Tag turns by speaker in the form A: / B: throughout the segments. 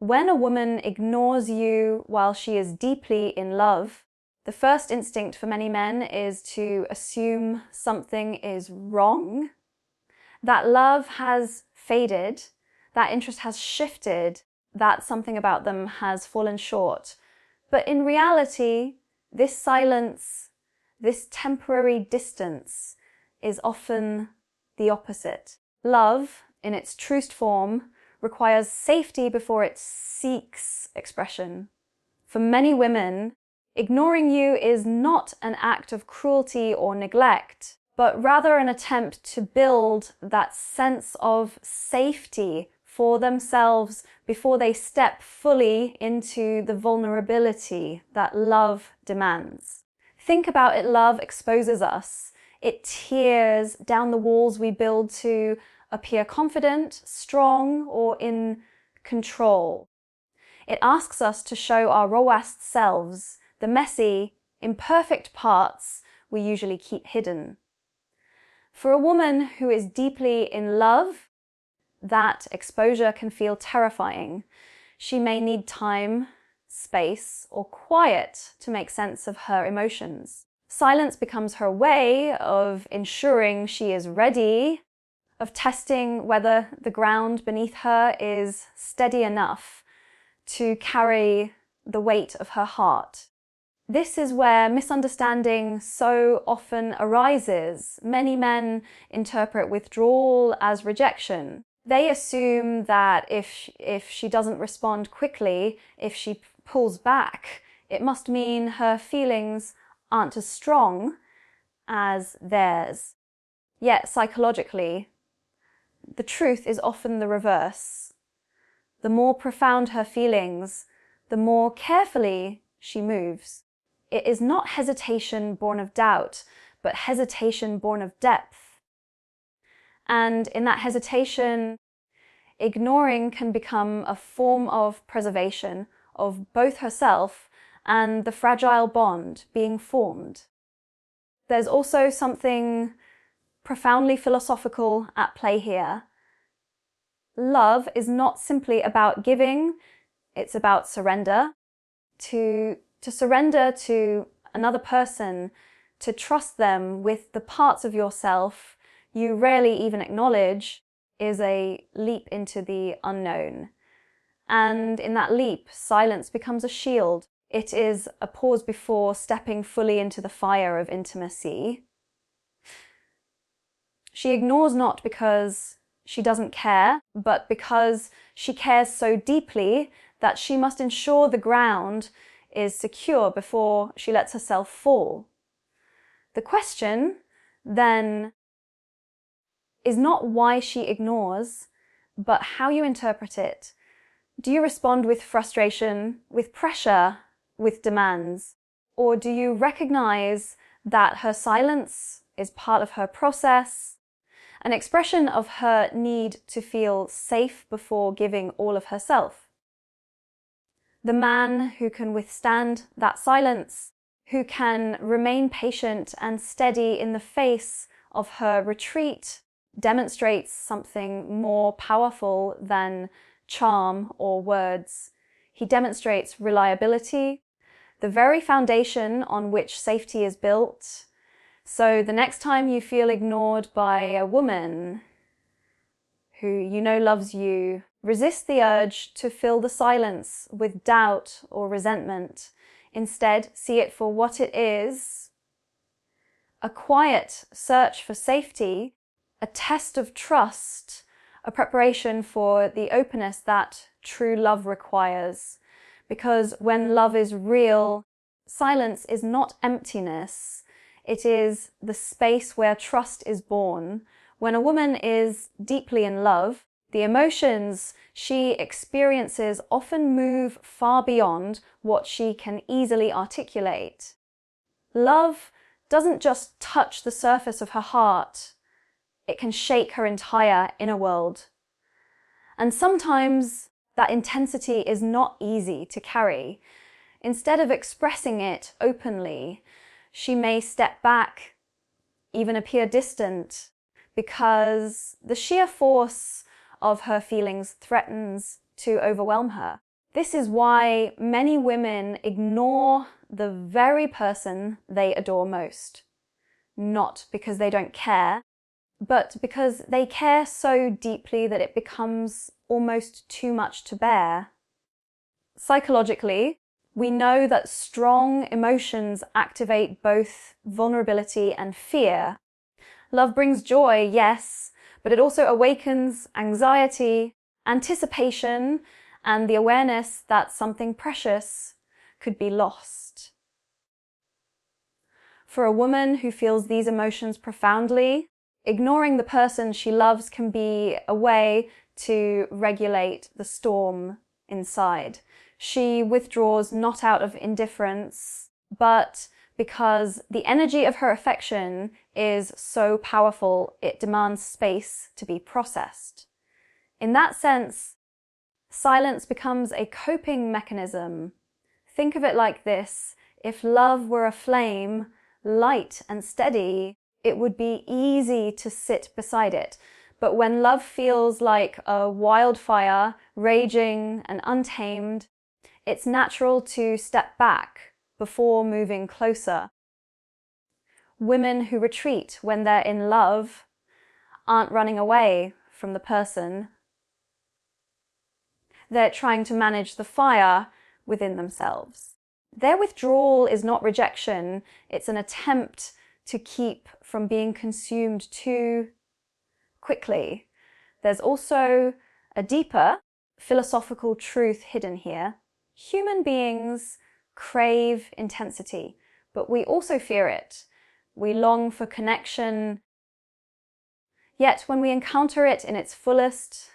A: When a woman ignores you while she is deeply in love, the first instinct for many men is to assume something is wrong, that love has faded, that interest has shifted, that something about them has fallen short. But in reality, this silence, this temporary distance, is often the opposite. Love, in its truest form, requires safety before it seeks expression. For many women, ignoring you is not an act of cruelty or neglect, but rather an attempt to build that sense of safety for themselves before they step fully into the vulnerability that love demands. Think about it, love exposes us. It tears down the walls we build to appear confident, strong, or in control. It asks us to show our rawest selves, the messy, imperfect parts we usually keep hidden. For a woman who is deeply in love, that exposure can feel terrifying. She may need time, space, or quiet to make sense of her emotions. Silence becomes her way of ensuring she is ready, of testing whether the ground beneath her is steady enough to carry the weight of her heart. This is where misunderstanding so often arises. Many men interpret withdrawal as rejection. They assume that if she doesn't respond quickly, if she pulls back, it must mean her feelings aren't as strong as theirs. Yet psychologically, the truth is often the reverse. The more profound her feelings, the more carefully she moves. It is not hesitation born of doubt, but hesitation born of depth. And in that hesitation, ignoring can become a form of preservation of both herself and the fragile bond being formed. There's also something profoundly philosophical at play here. Love is not simply about giving, it's about surrender. To surrender to another person, to trust them with the parts of yourself you rarely even acknowledge, is a leap into the unknown. And in that leap, silence becomes a shield. It is a pause before stepping fully into the fire of intimacy. She ignores not because she doesn't care, but because she cares so deeply that she must ensure the ground is secure before she lets herself fall. The question, then, is not why she ignores, but how you interpret it. Do you respond with frustration, with pressure, with demands? Or do you recognize that her silence is part of her process, an expression of her need to feel safe before giving all of herself? The man who can withstand that silence, who can remain patient and steady in the face of her retreat, demonstrates something more powerful than charm or words. He demonstrates reliability, the very foundation on which safety is built. So the next time you feel ignored by a woman who you know loves you, resist the urge to fill the silence with doubt or resentment. Instead, see it for what it is: a quiet search for safety, a test of trust, a preparation for the openness that true love requires. Because when love is real, silence is not emptiness. It is the space where trust is born. When a woman is deeply in love, the emotions she experiences often move far beyond what she can easily articulate. Love doesn't just touch the surface of her heart, it can shake her entire inner world. And sometimes that intensity is not easy to carry. Instead of expressing it openly, she may step back, even appear distant, because the sheer force of her feelings threatens to overwhelm her. This is why many women ignore the very person they adore most. Not because they don't care, but because they care so deeply that it becomes almost too much to bear. Psychologically, we know that strong emotions activate both vulnerability and fear. Love brings joy, yes, but it also awakens anxiety, anticipation, and the awareness that something precious could be lost. For a woman who feels these emotions profoundly, ignoring the person she loves can be a way to regulate the storm inside. She withdraws not out of indifference, but because the energy of her affection is so powerful, it demands space to be processed. In that sense, silence becomes a coping mechanism. Think of it like this: if love were a flame, light and steady, it would be easy to sit beside it. But when love feels like a wildfire, raging and untamed, it's natural to step back before moving closer. Women who retreat when they're in love aren't running away from the person. They're trying to manage the fire within themselves. Their withdrawal is not rejection, it's an attempt to keep from being consumed too quickly. There's also a deeper philosophical truth hidden here. Human beings crave intensity, but we also fear it. We long for connection. Yet when we encounter it in its fullest,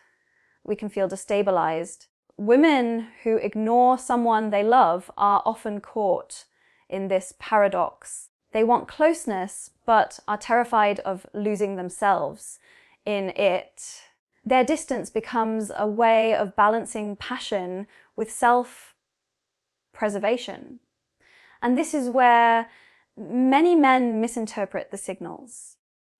A: we can feel destabilized. Women who ignore someone they love are often caught in this paradox. They want closeness, but are terrified of losing themselves in it. Their distance becomes a way of balancing passion with self-preservation. And this is where many men misinterpret the signals.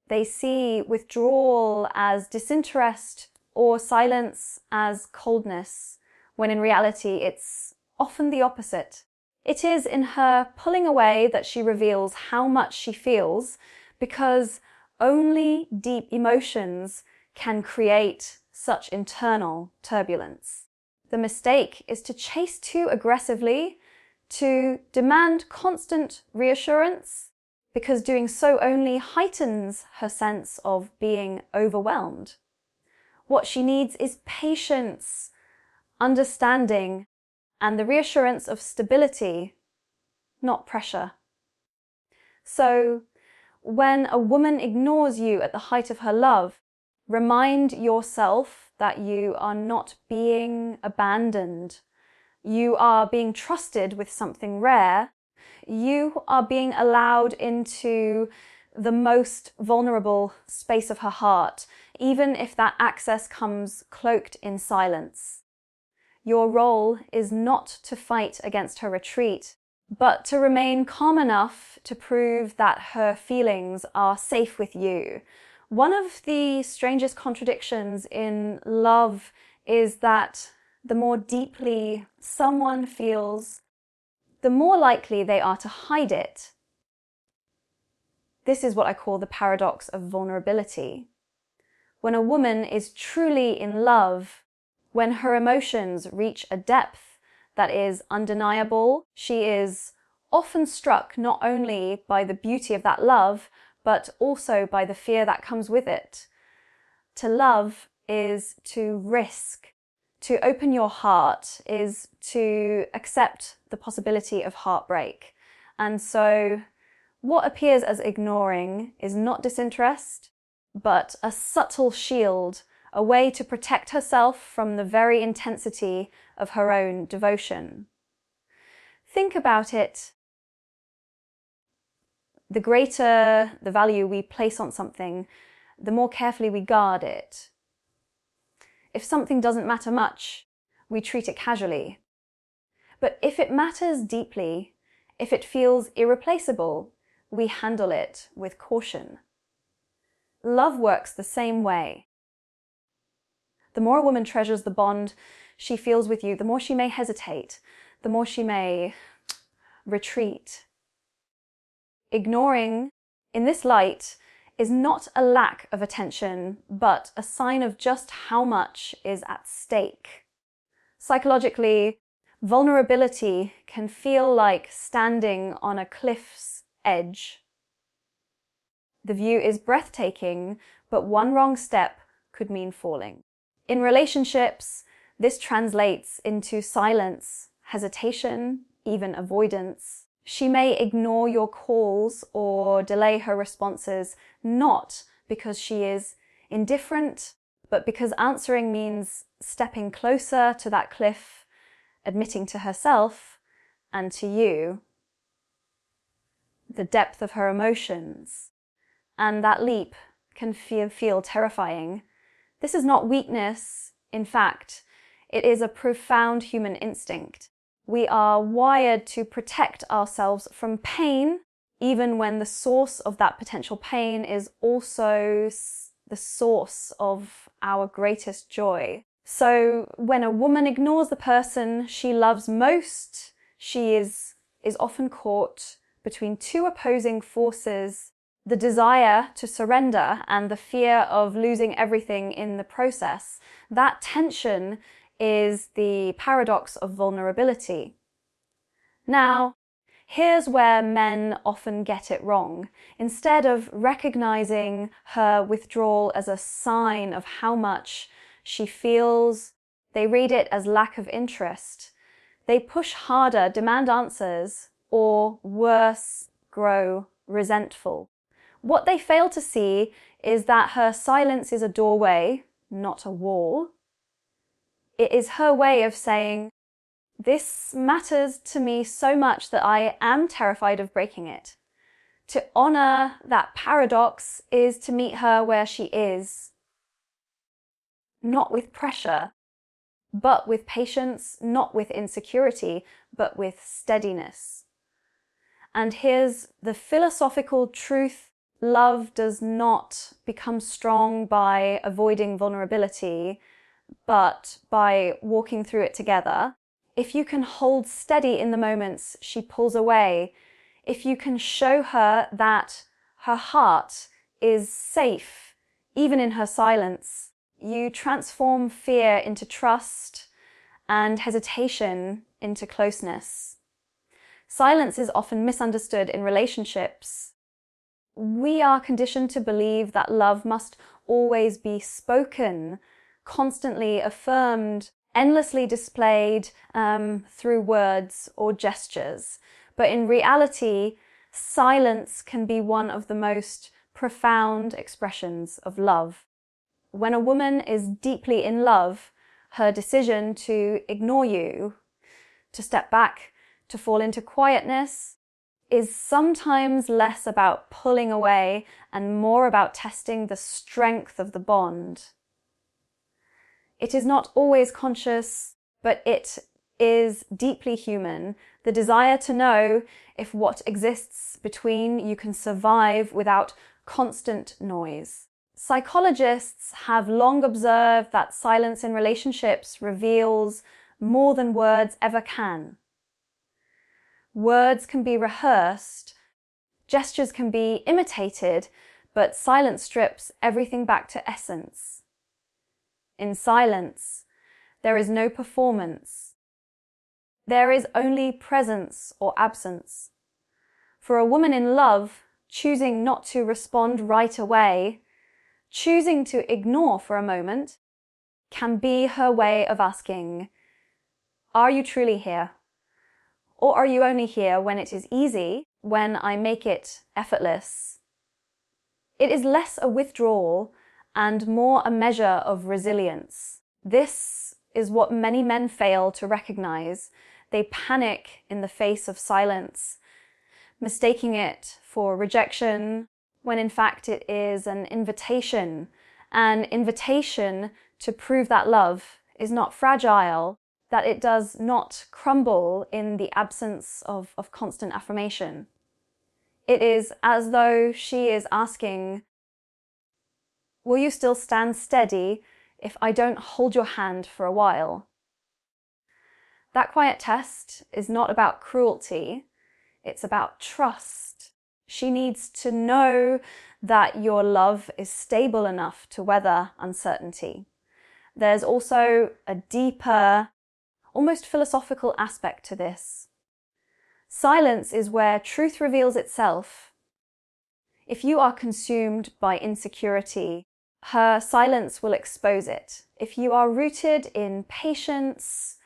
A: They see withdrawal as disinterest or silence as coldness, when in reality it's often the opposite. It is in her pulling away that she reveals how much she feels, because only deep emotions can create such internal turbulence. The mistake is to chase too aggressively, to demand constant reassurance, because doing so only heightens her sense of being overwhelmed. What she needs is patience, understanding, and the reassurance of stability, not pressure. So, when a woman ignores you at the height of her love, remind yourself that you are not being abandoned. You are being trusted with something rare. You are being allowed into the most vulnerable space of her heart, even if that access comes cloaked in silence. Your role is not to fight against her retreat, but to remain calm enough to prove that her feelings are safe with you. One of the strangest contradictions in love is that the more deeply someone feels, the more likely they are to hide it. This is what I call the paradox of vulnerability. When a woman is truly in love, when her emotions reach a depth that is undeniable, she is often struck not only by the beauty of that love, but also by the fear that comes with it. To love is to risk. To open your heart is to accept the possibility of heartbreak. And so what appears as ignoring is not disinterest, but a subtle shield, a way to protect herself from the very intensity of her own devotion. Think about it. The greater the value we place on something, the more carefully we guard it. If something doesn't matter much, we treat it casually. But if it matters deeply, if it feels irreplaceable, we handle it with caution. Love works the same way. The more a woman treasures the bond she feels with you, the more she may hesitate, the more she may retreat. Ignoring, in this light, is not a lack of attention, but a sign of just how much is at stake. Psychologically, vulnerability can feel like standing on a cliff's edge. The view is breathtaking, but one wrong step could mean falling. In relationships, this translates into silence, hesitation, even avoidance. She may ignore your calls or delay her responses, not because she is indifferent, but because answering means stepping closer to that cliff, admitting to herself and to you the depth of her emotions. And that leap can feel terrifying. This is not weakness. In fact, it is a profound human instinct. We are wired to protect ourselves from pain, even when the source of that potential pain is also the source of our greatest joy. So when a woman ignores the person she loves most, she is often caught between two opposing forces: the desire to surrender and the fear of losing everything in the process. That tension is the paradox of vulnerability. Now, here's where men often get it wrong. Instead of recognizing her withdrawal as a sign of how much she feels, they read it as lack of interest. They push harder, demand answers, or worse, grow resentful. What they fail to see is that her silence is a doorway, not a wall. It is her way of saying, this matters to me so much that I am terrified of breaking it. To honor that paradox is to meet her where she is, not with pressure, but with patience, not with insecurity, but with steadiness. And here's the philosophical truth: love does not become strong by avoiding vulnerability, but by walking through it together. If you can hold steady in the moments she pulls away, if you can show her that her heart is safe, even in her silence, you transform fear into trust and hesitation into closeness. Silence is often misunderstood in relationships. We are conditioned to believe that love must always be spoken, constantly affirmed, endlessly displayed through words or gestures. But in reality, silence can be one of the most profound expressions of love. When a woman is deeply in love, her decision to ignore you, to step back, to fall into quietness, is sometimes less about pulling away and more about testing the strength of the bond. It is not always conscious, but it is deeply human. The desire to know if what exists between you can survive without constant noise. Psychologists have long observed that silence in relationships reveals more than words ever can. Words can be rehearsed, gestures can be imitated, but silence strips everything back to essence. In silence, there is no performance. There is only presence or absence. For a woman in love, choosing not to respond right away, choosing to ignore for a moment, can be her way of asking, are you truly here? Or are you only here when it is easy, when I make it effortless? It is less a withdrawal and more a measure of resilience. This is what many men fail to recognize. They panic in the face of silence, mistaking it for rejection, when in fact it is an invitation to prove that love is not fragile, that it does not crumble in the absence of constant affirmation. It is as though she is asking, will you still stand steady if I don't hold your hand for a while? That quiet test is not about cruelty, it's about trust. She needs to know that your love is stable enough to weather uncertainty. There's also a deeper, almost philosophical aspect to this. Silence is where truth reveals itself. If you are consumed by insecurity, her silence will expose it. If you are rooted in patience,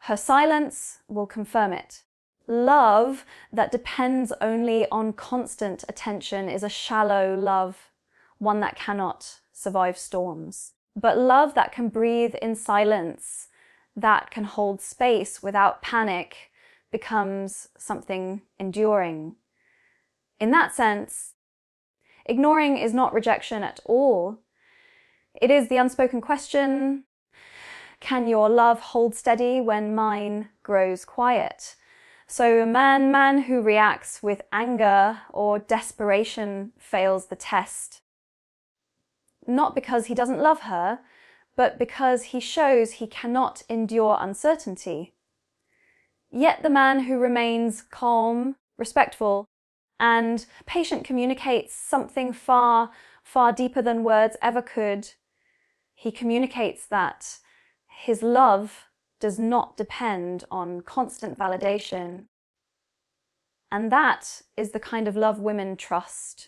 A: her silence will confirm it. Love that depends only on constant attention is a shallow love, one that cannot survive storms. But love that can breathe in silence, that can hold space without panic, becomes something enduring. In that sense, ignoring is not rejection at all. It is the unspoken question, can your love hold steady when mine grows quiet? So a man who reacts with anger or desperation fails the test. Not because he doesn't love her, but because he shows he cannot endure uncertainty. Yet the man who remains calm, respectful, and patient communicates something far, far deeper than words ever could. He communicates that his love does not depend on constant validation. And that is the kind of love women trust.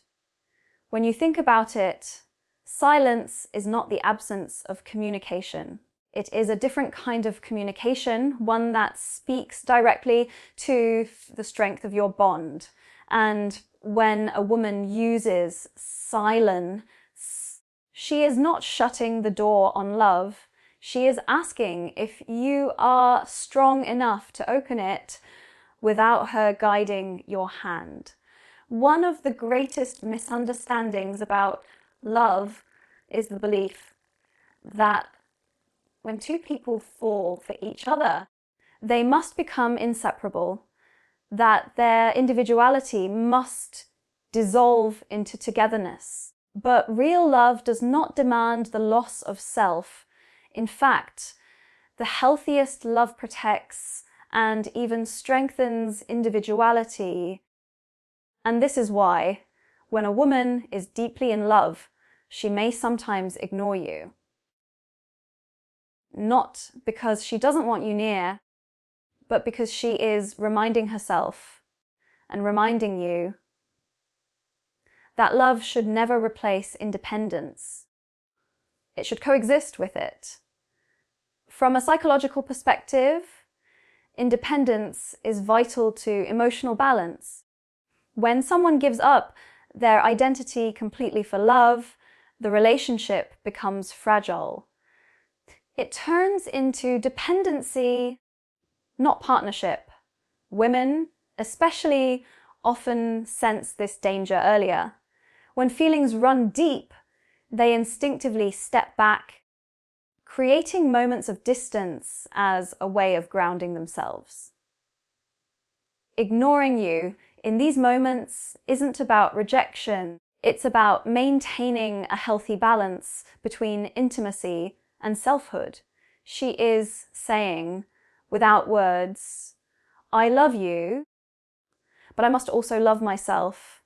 A: When you think about it, silence is not the absence of communication. It is a different kind of communication, one that speaks directly to the strength of your bond. And when a woman uses silence, she is not shutting the door on love. She is asking if you are strong enough to open it without her guiding your hand. One of the greatest misunderstandings about love is the belief that when two people fall for each other, they must become inseparable, that their individuality must dissolve into togetherness. But real love does not demand the loss of self. In fact, the healthiest love protects and even strengthens individuality. And this is why, when a woman is deeply in love, she may sometimes ignore you. Not because she doesn't want you near, but because she is reminding herself and reminding you that love should never replace independence. It should coexist with it. From a psychological perspective, independence is vital to emotional balance. When someone gives up their identity completely for love, the relationship becomes fragile. It turns into dependency, not partnership. Women, especially, often sense this danger earlier. When feelings run deep, they instinctively step back, creating moments of distance as a way of grounding themselves. Ignoring you in these moments isn't about rejection. It's about maintaining a healthy balance between intimacy and selfhood. She is saying, without words, I love you, but I must also love myself.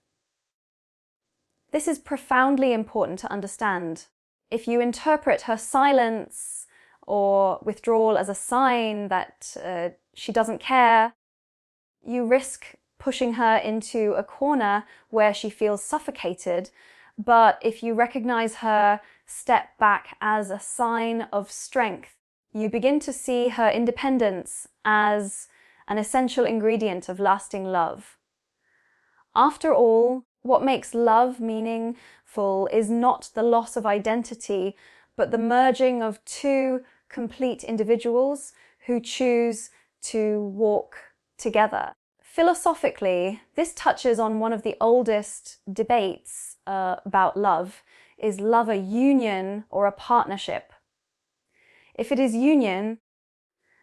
A: This is profoundly important to understand. If you interpret her silence or withdrawal as a sign that she doesn't care, you risk pushing her into a corner where she feels suffocated. But if you recognize her step back as a sign of strength, you begin to see her independence as an essential ingredient of lasting love. After all, what makes love meaningful is not the loss of identity, but the merging of two complete individuals who choose to walk together. Philosophically, this touches on one of the oldest debates about love. Is love a union or a partnership? If it is union,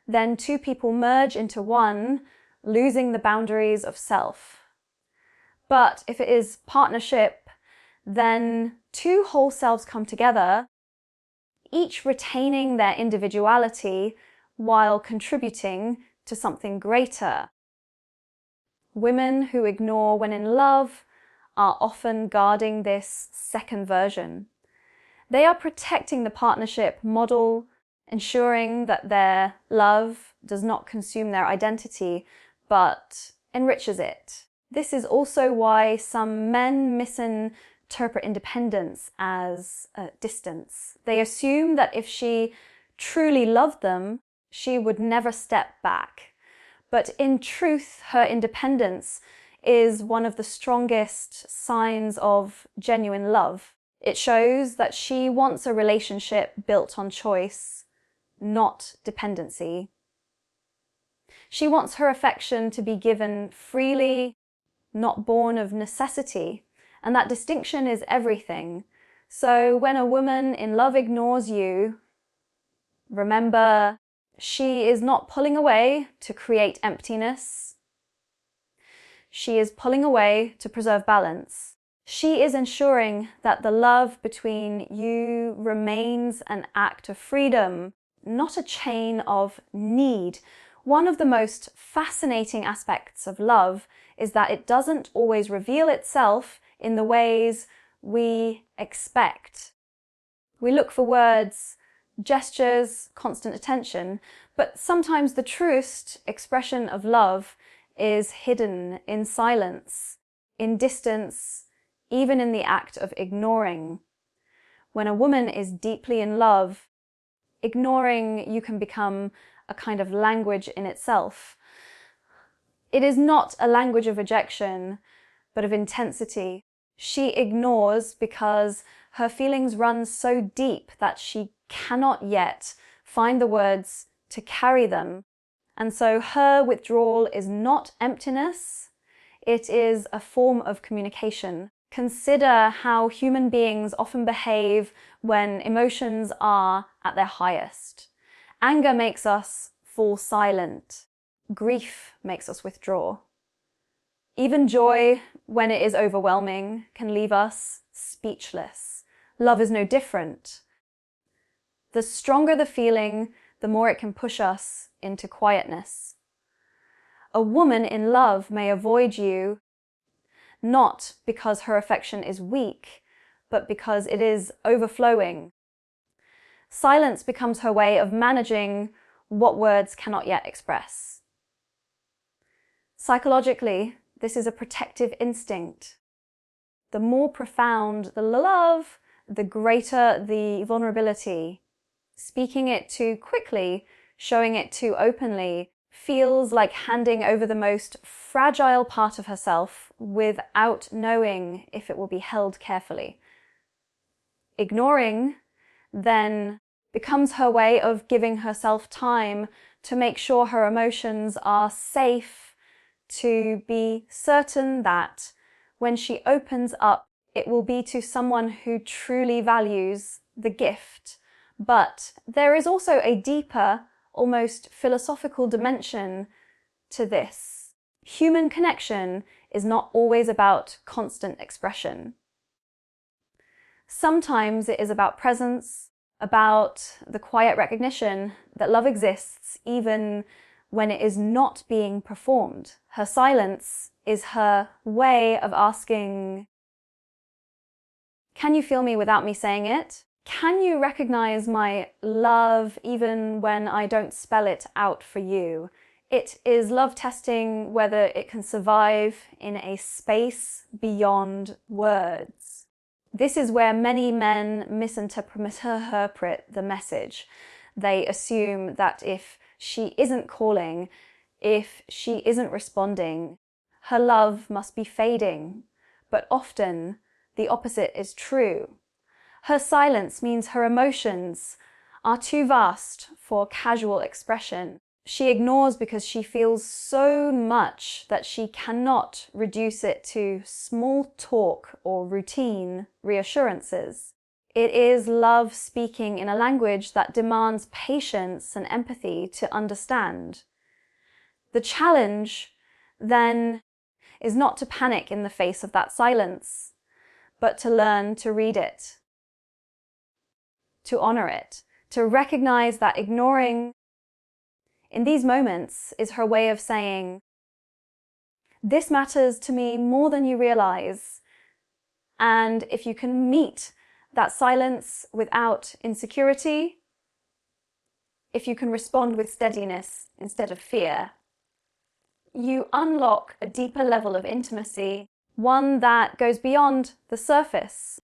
A: then two people merge into one, losing the boundaries of self. But if it is partnership, then two whole selves come together, each retaining their individuality while contributing to something greater. Women who ignore when in love are often guarding this second version. They are protecting the partnership model, ensuring that their love does not consume their identity, but enriches it. This is also why some men misinterpret independence as distance. They assume that if she truly loved them, she would never step back. But in truth, her independence is one of the strongest signs of genuine love. It shows that she wants a relationship built on choice, not dependency. She wants her affection to be given freely, not born of necessity, and that distinction is everything. So when a woman in love ignores you, remember, she is not pulling away to create emptiness. She is pulling away to preserve balance. She is ensuring that the love between you remains an act of freedom, not a chain of need. One of the most fascinating aspects of love is that it doesn't always reveal itself in the ways we expect. We look for words, gestures, constant attention, but sometimes the truest expression of love is hidden in silence, in distance, even in the act of ignoring. When a woman is deeply in love, ignoring you can become a kind of language in itself. It is not a language of rejection, but of intensity. She ignores because her feelings run so deep that she cannot yet find the words to carry them. And so her withdrawal is not emptiness, it is a form of communication. Consider how human beings often behave when emotions are at their highest. Anger makes us fall silent. Grief makes us withdraw. Even joy, when it is overwhelming, can leave us speechless. Love is no different. The stronger the feeling, the more it can push us into quietness. A woman in love may avoid you, not because her affection is weak, but because it is overflowing. Silence becomes her way of managing what words cannot yet express. Psychologically, this is a protective instinct. The more profound the love, the greater the vulnerability. Speaking it too quickly, showing it too openly, feels like handing over the most fragile part of herself without knowing if it will be held carefully. Ignoring, then, becomes her way of giving herself time to make sure her emotions are safe, to be certain that when she opens up, it will be to someone who truly values the gift. But there is also a deeper, almost philosophical dimension to this. Human connection is not always about constant expression. Sometimes it is about presence, about the quiet recognition that love exists even when it is not being performed. Her silence is her way of asking, can you feel me without me saying it? Can you recognize my love even when I don't spell it out for you? It is love testing whether it can survive in a space beyond words. This is where many men misinterpret the message. They assume that if she isn't calling, if she isn't responding, her love must be fading. But often, the opposite is true. Her silence means her emotions are too vast for casual expression. She ignores because she feels so much that she cannot reduce it to small talk or routine reassurances. It is love speaking in a language that demands patience and empathy to understand. The challenge, then, is not to panic in the face of that silence, but to learn to read it, to honor it, to recognize that ignoring in these moments is her way of saying, this matters to me more than you realize. And if you can meet that silence without insecurity, if you can respond with steadiness instead of fear, you unlock a deeper level of intimacy, one that goes beyond the surface.